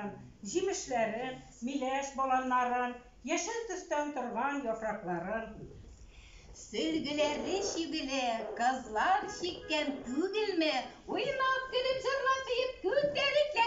ягын, җимешләрен, миләш баланнарын, яшел төстән торган яфракларын. Сөлгілері шигілі, қызлар шеккен түгілме, ойнап күліп жырлап жиып көтерікке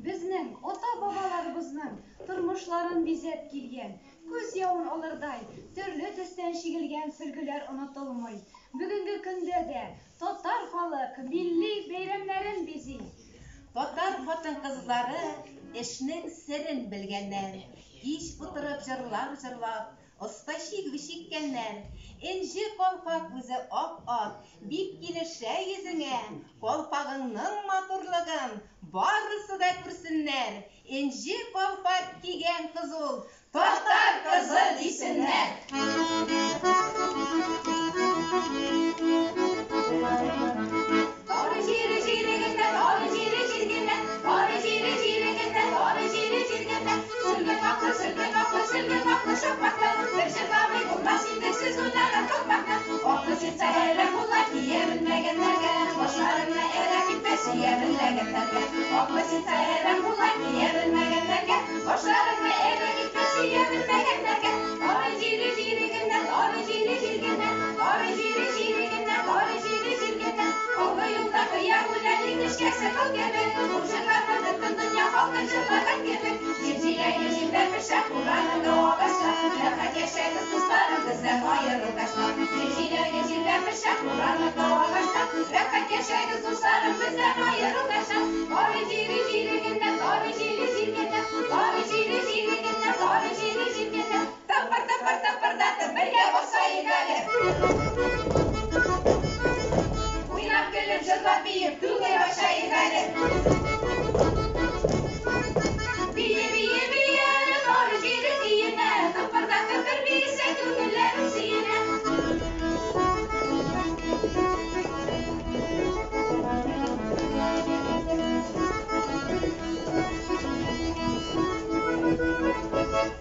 Bizning ota-babalarımızның turmushlарын bizet kelgan, ko'z yavun olırday, türlü төстән шигелгән сөлгілер unutulmay. Бүгінгі көндә дә татар халык milli бәйрәмнәрен бизи. Татар хатын-кызлары эшнең серен белгәннәр, кич утырып җырлап, оста шигви шиккәннәр. Энҗе калфак үзе ап-ак, бик килешә йөзеңә, калфагыңның матурлыгын барысы да күрсеннәр. Энҗе калфак кигән кыз ул, татар кызы дисеннәр. Тары җире җирегендә, тары җире җиргендә, тары җире җирегендә, тары җире җиргендә, сөлге каклы шапакта, бер җырламый булмас инде сез уйнаган топакта. Аклы ситсә әрәм була кия белмәгәннәргә, башларына әрә китмәс ия белмәгәннәргә. Аклы ситсә әрәм була кия белмәгәннәргә, башларына әрә китмәс ия белмәгәннәргә. Тары җире җирегендә, тары җире җиргендә, тары җире җирегендә, тары җире җиргендә, олы юлда кыя үләлек нишкәсе кыл кебек, ул җырларны бөтен дөнья халкы җырлаган кебек. Җир-җиләге җирдә пешәк уранында агачта, рәхәт яшәгез дусларым бездән аерылгачта. Җир-җиләге җирдә пешәк уранында агачта, рәхәт яшәгез дусларым бездән аерылгачта. Тары җире җирегендә, тары җире җиргендә, тары җире җирегендә, тары җире җиргендә, тапыр-тапыр-тапырдатып бергә басайык әле. Уйнап көлеп җырлап биеп түгел башайык әле. Бие, тары җире тиенә, тапырдатып бер бисә күңелләрем сөенә.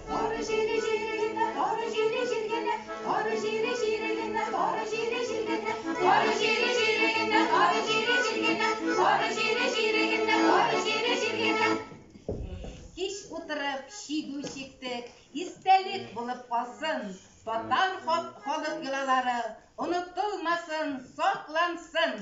Тары җире җирегендә, тары җире җиргендә, тары җире җирегендә, тары җире җиргендә, тары җире җирегендә, тары җире җиргендә, тары җире җирегендә, тары җире җиргендә. Кич утырып шигү чиктек, истәлек булып калсын, татар халык йолалары онытылмасын, саклансын.